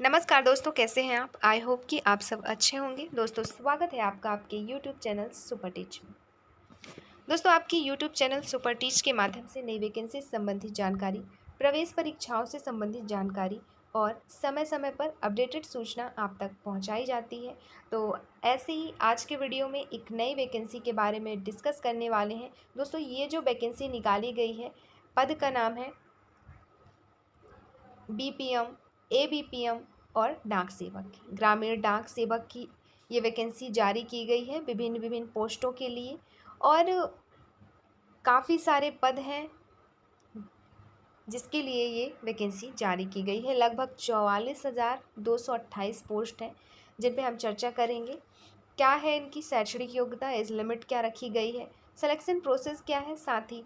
नमस्कार दोस्तों, कैसे हैं आप? आई होप कि आप सब अच्छे होंगे। दोस्तों, स्वागत है आपका आपके यूट्यूब चैनल सुपर टीच में। दोस्तों, आपकी यूट्यूब चैनल सुपर टीच के माध्यम से नई वैकेंसी से संबंधित जानकारी, प्रवेश परीक्षाओं से संबंधित जानकारी और समय समय पर अपडेटेड सूचना आप तक पहुंचाई जाती है। तो ऐसे ही आज के वीडियो में एक नई वैकेंसी के बारे में डिस्कस करने वाले हैं। दोस्तों, ये जो वैकेंसी निकाली गई है, पद का नाम है बीपीएम, एबीपीएम और डाक सेवक। ग्रामीण डाक सेवक की ये वैकेंसी जारी की गई है विभिन्न विभिन्न पोस्टों के लिए, और काफ़ी सारे पद हैं जिसके लिए ये वैकेंसी जारी की गई है। लगभग 44,228 पोस्ट हैं जिन पे हम चर्चा करेंगे। क्या है इनकी शैक्षणिक योग्यता, एज लिमिट क्या रखी गई है, सिलेक्शन प्रोसेस क्या है, साथ ही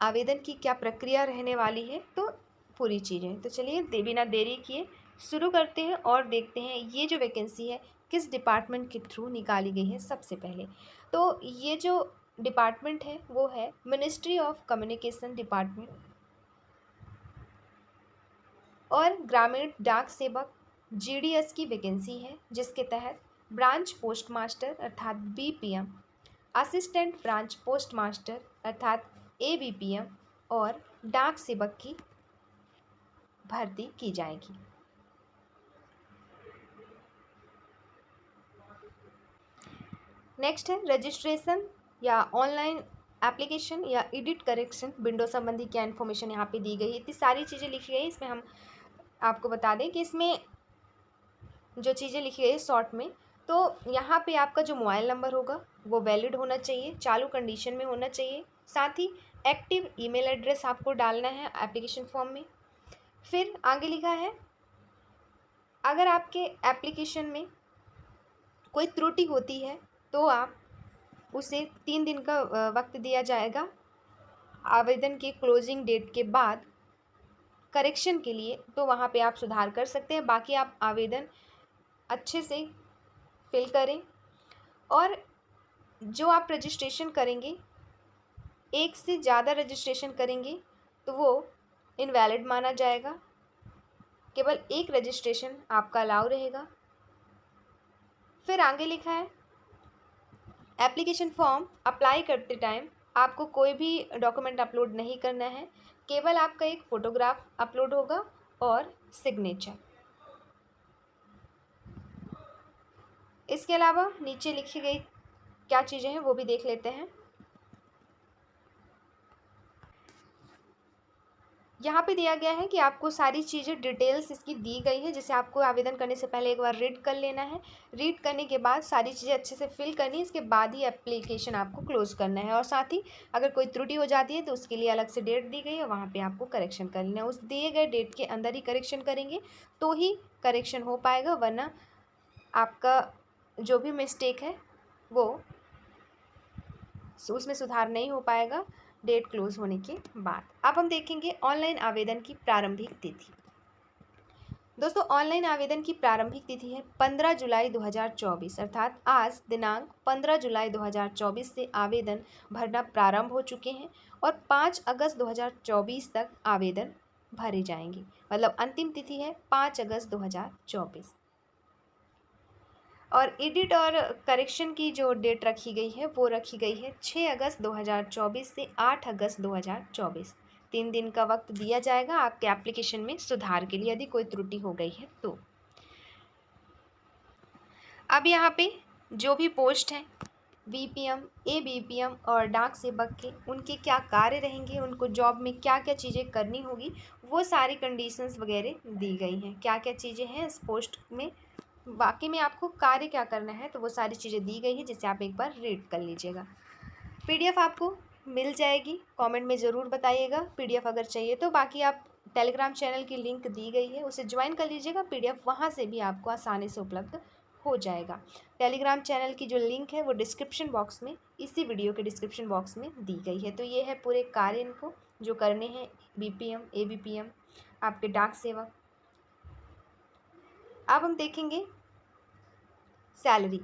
आवेदन की क्या प्रक्रिया रहने वाली है, तो पूरी चीज़ें। तो चलिए बिना देरी किए शुरू करते हैं और देखते हैं ये जो वैकेंसी है किस डिपार्टमेंट के थ्रू निकाली गई है। सबसे पहले तो ये जो डिपार्टमेंट है वो है मिनिस्ट्री ऑफ कम्युनिकेशन डिपार्टमेंट, और ग्रामीण डाक सेवक जीडीएस की वैकेंसी है, जिसके तहत ब्रांच पोस्ट मास्टर अर्थात BPM, assistant branch post master अर्थात एबीपीएम और डाक सेवक की भर्ती की जाएगी। नेक्स्ट है रजिस्ट्रेशन या ऑनलाइन एप्लीकेशन या एडिट करेक्शन विंडो संबंधी क्या इन्फॉर्मेशन यहाँ पे दी गई है। इतनी सारी चीज़ें लिखी गई है। इसमें हम आपको बता दें कि इसमें जो चीज़ें लिखी गई है शॉर्ट में, तो यहाँ पे आपका जो मोबाइल नंबर होगा वो वैलिड होना चाहिए, चालू कंडीशन में होना चाहिए। साथ ही एक्टिव ईमेल एड्रेस आपको डालना है एप्लीकेशन फॉर्म में। फिर आगे लिखा है, अगर आपके एप्लीकेशन में कोई त्रुटि होती है तो आप उसे 3 दिन का वक्त दिया जाएगा आवेदन के क्लोजिंग डेट के बाद करेक्शन के लिए, तो वहाँ पे आप सुधार कर सकते हैं। बाकी आप आवेदन अच्छे से फिल करें, और जो आप रजिस्ट्रेशन करेंगे, एक से ज़्यादा रजिस्ट्रेशन करेंगे तो वो इनवैलिड माना जाएगा। केवल एक रजिस्ट्रेशन आपका अलाउ रहेगा। फिर आगे लिखा है, एप्लीकेशन फॉर्म अप्लाई करते टाइम आपको कोई भी डॉक्यूमेंट अपलोड नहीं करना है, केवल आपका एक फ़ोटोग्राफ अपलोड होगा और सिग्नेचर। इसके अलावा नीचे लिखी गई क्या चीज़ें हैं वो भी देख लेते हैं। यहाँ पे दिया गया है कि आपको सारी चीज़ें डिटेल्स इसकी दी गई है, जिसे आपको आवेदन करने से पहले एक बार रीड कर लेना है। रीड करने के बाद सारी चीज़ें अच्छे से फिल करनी है, इसके बाद ही एप्लीकेशन आपको क्लोज़ करना है। और साथ ही अगर कोई त्रुटि हो जाती है तो उसके लिए अलग से डेट दी गई है, वहाँ पर आपको करेक्शन कर लेना है। उस दिए गए डेट के अंदर ही करेक्शन करेंगे तो ही करेक्शन हो पाएगा, वरना आपका जो भी मिस्टेक है वो उसमें सुधार नहीं हो पाएगा डेट क्लोज होने के बाद। अब हम देखेंगे ऑनलाइन आवेदन की प्रारंभिक तिथि। दोस्तों, ऑनलाइन आवेदन की प्रारंभिक तिथि है 15 जुलाई 2024, अर्थात आज दिनांक 15 जुलाई 2024 से आवेदन भरना प्रारंभ हो चुके हैं और 5 अगस्त 2024 तक आवेदन भरे जाएंगे। मतलब अंतिम तिथि है 5 अगस्त 2024। और एडिट और करेक्शन की जो डेट रखी गई है वो रखी गई है 6 अगस्त 2024 से 8 अगस्त 2024। 3 दिन का वक्त दिया जाएगा आपके एप्लीकेशन में सुधार के लिए, यदि कोई त्रुटि हो गई है तो। अब यहाँ पे जो भी पोस्ट हैं बीपीएम, एबीपीएम और डाक सेवक के, उनके क्या कार्य रहेंगे, उनको जॉब में क्या क्या चीज़ें करनी होगी, वो सारी कंडीशंस वगैरह दी गई हैं। क्या क्या चीज़ें हैं इस पोस्ट में, बाकी में आपको कार्य क्या करना है, तो वो सारी चीज़ें दी गई हैं, जिसे आप एक बार रीड कर लीजिएगा। पीडीएफ आपको मिल जाएगी, कमेंट में ज़रूर बताइएगा पीडीएफ अगर चाहिए तो। बाकी आप टेलीग्राम चैनल की लिंक दी गई है, उसे ज्वाइन कर लीजिएगा, पीडीएफ वहाँ से भी आपको आसानी से उपलब्ध हो जाएगा। टेलीग्राम चैनल की जो लिंक है वो डिस्क्रिप्शन बॉक्स में, इसी वीडियो के डिस्क्रिप्शन बॉक्स में दी गई है। तो ये है पूरे कार्य इनको जो करने हैं, बीपीएम, एबीपीएम, आपके डाक सेवक। अब हम देखेंगे सैलरी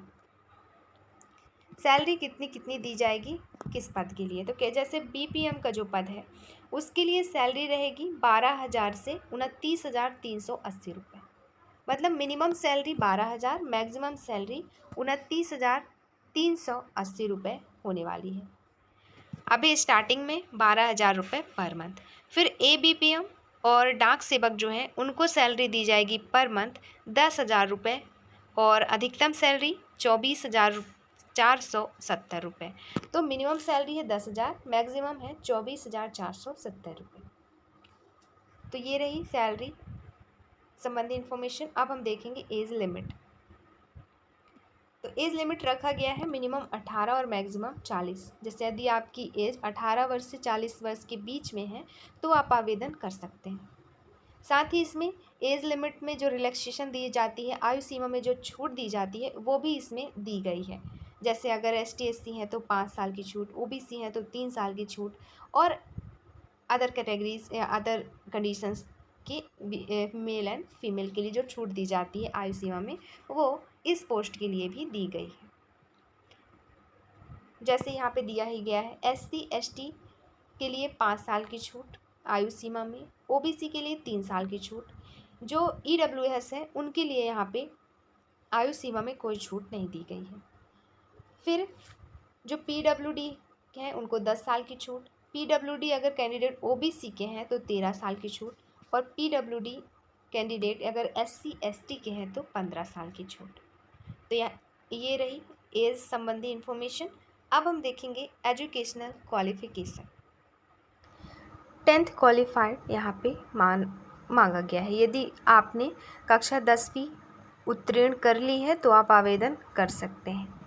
कितनी कितनी दी जाएगी किस पद के लिए। तो जैसे बीपीएम का जो पद है उसके लिए सैलरी रहेगी 12,000 से 29,380 रुपये। मतलब मिनिमम सैलरी 12,000, मैक्सिमम सैलरी 29,380 रुपये होने वाली है। अभी स्टार्टिंग में 12,000 रुपये पर मंथ। फिर ABPM और डाक सेवक जो हैं उनको सैलरी दी जाएगी पर मंथ 10,000 रुपये और अधिकतम सैलरी 24,470 रुपये। तो मिनिमम सैलरी है 10,000, मैक्सिमम है 24,470 रुपये। तो ये रही सैलरी संबंधी इन्फॉर्मेशन। अब हम देखेंगे एज लिमिट। तो एज लिमिट रखा गया है मिनिमम 18 और मैक्सिमम 40। जैसे यदि आपकी एज 18 वर्ष से 40 वर्ष के बीच में है तो आप आवेदन कर सकते हैं। साथ ही इसमें एज लिमिट में जो रिलैक्सेशन दी जाती है, आयु सीमा में जो छूट दी जाती है वो भी इसमें दी गई है। जैसे अगर ST SC हैं तो 5 साल की छूट, OBC हैं तो 3 साल की छूट, और अदर कैटेगरीज या अदर कंडीशंस के मेल एंड फीमेल के लिए जो छूट दी जाती है आयु सीमा में, वो इस पोस्ट के लिए भी दी गई है। जैसे यहाँ पे दिया ही गया है, SC ST के लिए 5 साल की छूट आयु सीमा में, OBC के लिए 3 साल की छूट, जो EWS है उनके लिए यहाँ पे आयु सीमा में कोई छूट नहीं दी गई है। फिर जो PWD हैं उनको 10 साल की छूट, PWD अगर कैंडिडेट OBC के हैं तो 13 साल की छूट, और PWD कैंडिडेट अगर SC ST के हैं तो 15 साल की छूट। तो ये रही एज संबंधी इन्फॉर्मेशन। अब हम देखेंगे एजुकेशनल क्वालिफिकेशन। 10th क्वालिफाइड यहाँ पे मांगा गया है। यदि आपने कक्षा 10वीं उत्तीर्ण कर ली है तो आप आवेदन कर सकते हैं।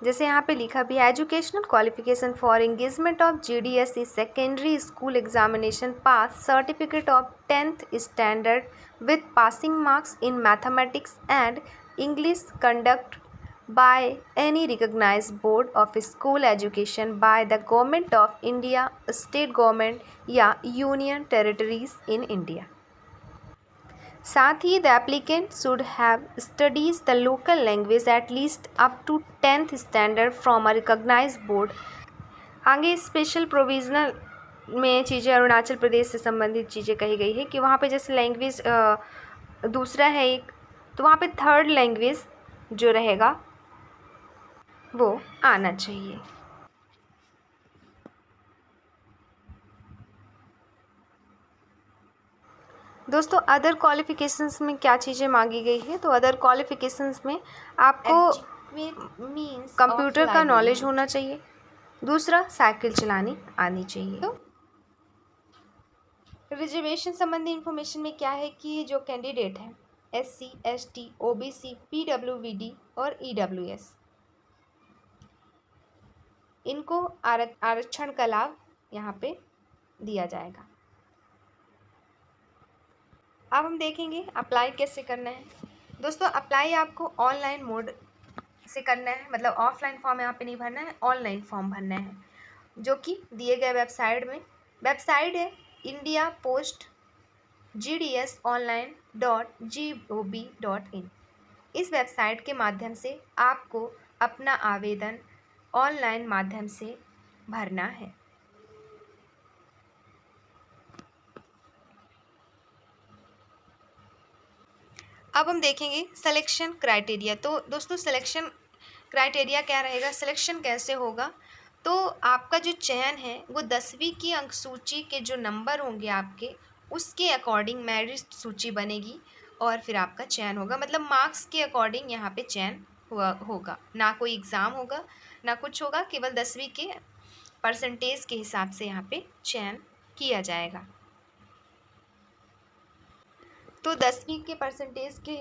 जैसे यहाँ पे लिखा भी है, educational qualification for engagement of GDSE secondary school examination pass certificate of 10th standard with passing marks in mathematics and English conduct by any recognized board of school education by the government of India, state government या union territories in India। साथ ही the applicant should have studied the local language at least up to 10th standard from a recognized board। आगे special provisional में चीज़ें अरुणाचल प्रदेश से संबंधित चीज़ें कही गई है कि वहाँ पे जैसे लैंग्वेज दूसरा है एक, तो वहाँ पे थर्ड लैंग्वेज जो रहेगा वो आना चाहिए। दोस्तों अदर क्वालिफिकेशंस में क्या चीज़ें मांगी गई है, तो अदर क्वालिफिकेशंस में आपको कंप्यूटर का नॉलेज होना चाहिए, दूसरा साइकिल चलानी आनी चाहिए। तो रिजर्वेशन संबंधी इंफॉर्मेशन में क्या है कि जो कैंडिडेट हैं SC ST OBC PWD और EWS, इनको आरक्षण का लाभ यहाँ पे दिया जाएगा। अब हम देखेंगे अप्लाई कैसे करना है। दोस्तों अप्लाई आपको ऑनलाइन मोड से करना है, मतलब ऑफलाइन फॉर्म यहाँ पे नहीं भरना है, ऑनलाइन फॉर्म भरना है, जो कि दिए गए वेबसाइट है इंडिया पोस्ट gdsonline.gov.in। इस वेबसाइट के माध्यम से आपको अपना आवेदन ऑनलाइन माध्यम से भरना है। अब हम देखेंगे सिलेक्शन क्राइटेरिया। तो दोस्तों सिलेक्शन क्राइटेरिया क्या रहेगा, सिलेक्शन कैसे होगा, तो आपका जो चयन है वो 10वीं की अंक सूची के जो नंबर होंगे आपके, उसके अकॉर्डिंग मेरिट सूची बनेगी और फिर आपका चयन होगा। मतलब मार्क्स के अकॉर्डिंग यहाँ पे चयन होगा, ना कोई एग्ज़ाम होगा ना कुछ होगा, केवल 10वीं के परसेंटेज के हिसाब से यहाँ पे चयन किया जाएगा। तो 10वीं के परसेंटेज के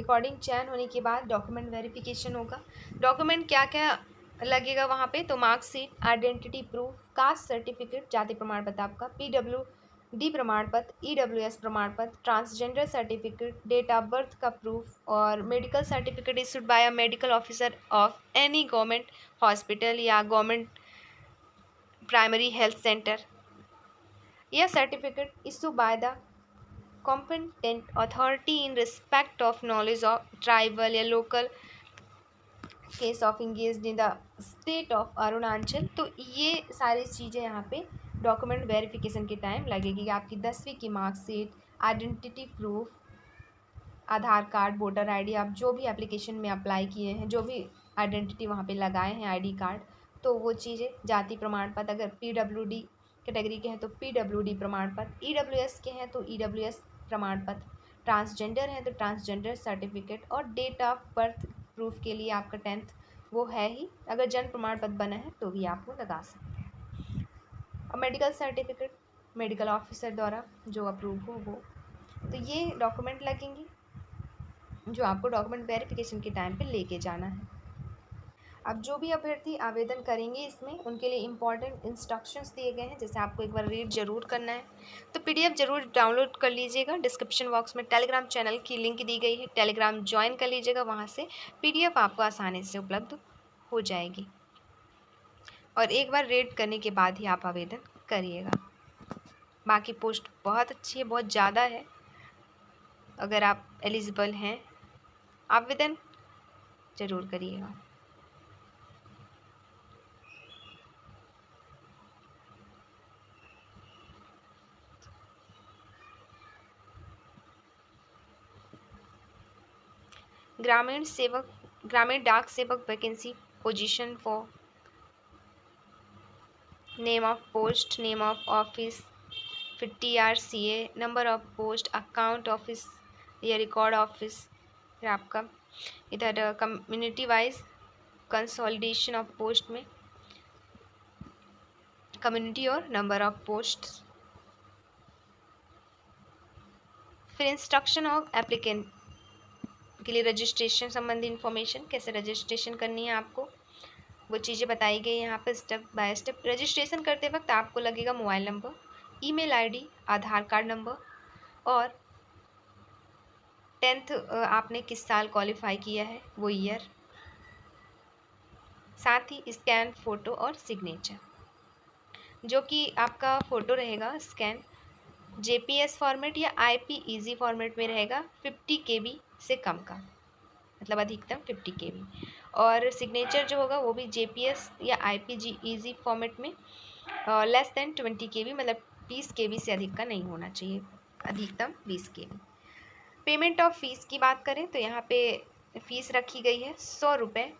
अकॉर्डिंग चयन होने के बाद डॉक्यूमेंट वेरिफिकेशन होगा। डॉक्यूमेंट क्या क्या लगेगा वहाँ पे, तो marksheet, identity proof, caste certificate, जाति प्रमाण पत्र आपका, PWD प्रमाण पत्र, EWS प्रमाण पत्र, transgender certificate, date of birth का प्रूफ, और medical certificate issued by a medical officer of any government hospital या गवर्नमेंट प्राइमरी हेल्थ सेंटर, या certificate issue by the competent authority in respect of knowledge of tribal या local case of engage in the state of Arunachal. तो ये सारी चीज़ें यहाँ पे document verification के टाइम लगेगी। आपकी 10वीं की मार्कशीट, आइडेंटिटी प्रूफ, आधार कार्ड, वोटर आईडी, आप जो भी एप्लीकेशन में अप्लाई किए हैं, जो भी आइडेंटिटी वहाँ पे लगाए हैं, आईडी कार्ड, तो वो चीज़ें, जाति प्रमाण पत्र, अगर पीडब्ल्यूडी कैटेगरी के हैं तो पीडब्ल्यूडी प्रमाण पत्र, ईडब्ल्यूएस के हैं तो ईडब्ल्यूएस प्रमाण पत्र, ट्रांसजेंडर हैं तो ट्रांसजेंडर सर्टिफिकेट, और डेट ऑफ बर्थ प्रूफ के लिए आपका 10th वो है ही, अगर जन्म प्रमाण पत्र बना है तो भी आप वो लगा सकते हैं। और मेडिकल सर्टिफिकेट मेडिकल ऑफिसर द्वारा जो अप्रूव हो वो। तो ये डॉक्यूमेंट लगेंगे जो आपको डॉक्यूमेंट वेरिफिकेशन के टाइम पे लेके जाना है। अब जो भी अभ्यर्थी आवेदन करेंगे इसमें, उनके लिए इम्पॉर्टेंट इंस्ट्रक्शंस दिए गए हैं, जैसे आपको एक बार रीड जरूर करना है। तो पीडीएफ जरूर डाउनलोड कर लीजिएगा। डिस्क्रिप्शन बॉक्स में टेलीग्राम चैनल की लिंक दी गई है, टेलीग्राम ज्वाइन कर लीजिएगा, वहाँ से पीडीएफ आपको आसानी से उपलब्ध हो जाएगी। और एक बार रीड करने के बाद ही आप आवेदन करिएगा। बाकी पोस्ट बहुत अच्छी है, बहुत ज़्यादा है। अगर आप एलिजिबल हैं, आवेदन जरूर करिएगा। ग्रामीण डाक सेवक vacancy position for name of post, name of office, फिर TRCA, number of post, account office या रिकॉर्ड ऑफिस, फिर आपका इधर community wise consolidation of post में कम्युनिटी और नंबर ऑफ पोस्ट, फिर इंस्ट्रक्शन ऑफ एप्लीकेंट के लिए रजिस्ट्रेशन संबंधी इन्फॉर्मेशन, कैसे रजिस्ट्रेशन करनी है आपको, वो चीज़ें बताई गई यहाँ पर स्टेप बाय स्टेप। रजिस्ट्रेशन करते वक्त आपको लगेगा मोबाइल नंबर, ईमेल आईडी, आधार कार्ड नंबर, और 10th आपने किस साल क्वालिफाई किया है वो ईयर, साथ ही स्कैन फ़ोटो और सिग्नेचर, जो कि आपका फ़ोटो रहेगा स्कैन JPS फॉर्मेट या IPEG फॉर्मेट में रहेगा, 50 KB से कम का, मतलब अधिकतम 50 KB, और सिग्नेचर जो होगा वो भी JPS या IPEG फॉर्मेट में लेस देन 20 KB, मतलब 20 KB से अधिक का नहीं होना चाहिए, अधिकतम 20 KB। पेमेंट ऑफ फीस की बात करें तो यहाँ पे फीस रखी गई है 100 रुपये।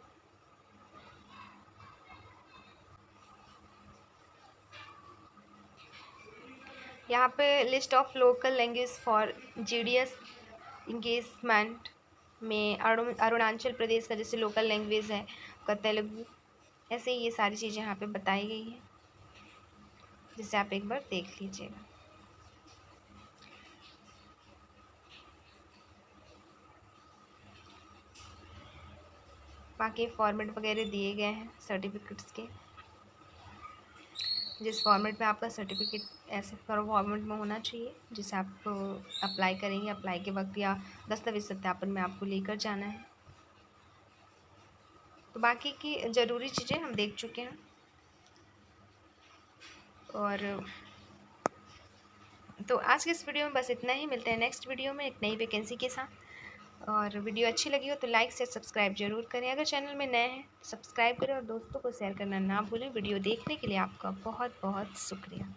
यहाँ पे list of local language for GDS engagement में अरुणाचल प्रदेश का जैसे लोकल लैंग्वेज है का तेलुगु, ऐसे ये सारी चीज़ें यहाँ पे बताई गई हैं, जिसे आप एक बार देख लीजिएगा। बाकी फॉर्मेट वगैरह दिए गए हैं सर्टिफिकेट्स के, जिस फॉर्मेट में आपका सर्टिफिकेट ऐसे फॉर्मेट में होना चाहिए जिसे आप अप्लाई करेंगे, अप्लाई के वक्त या दस्तावेज सत्यापन में आपको लेकर जाना है। तो बाकी की ज़रूरी चीज़ें हम देख चुके हैं, और तो आज के इस वीडियो में बस इतना ही। मिलते हैं नेक्स्ट वीडियो में एक नई वैकेंसी के साथ। और वीडियो अच्छी लगी हो तो लाइक से सब्सक्राइब जरूर करें, अगर चैनल में नए हैं तो सब्सक्राइब करें और दोस्तों को शेयर करना ना भूलें। वीडियो देखने के लिए आपका बहुत बहुत शुक्रिया।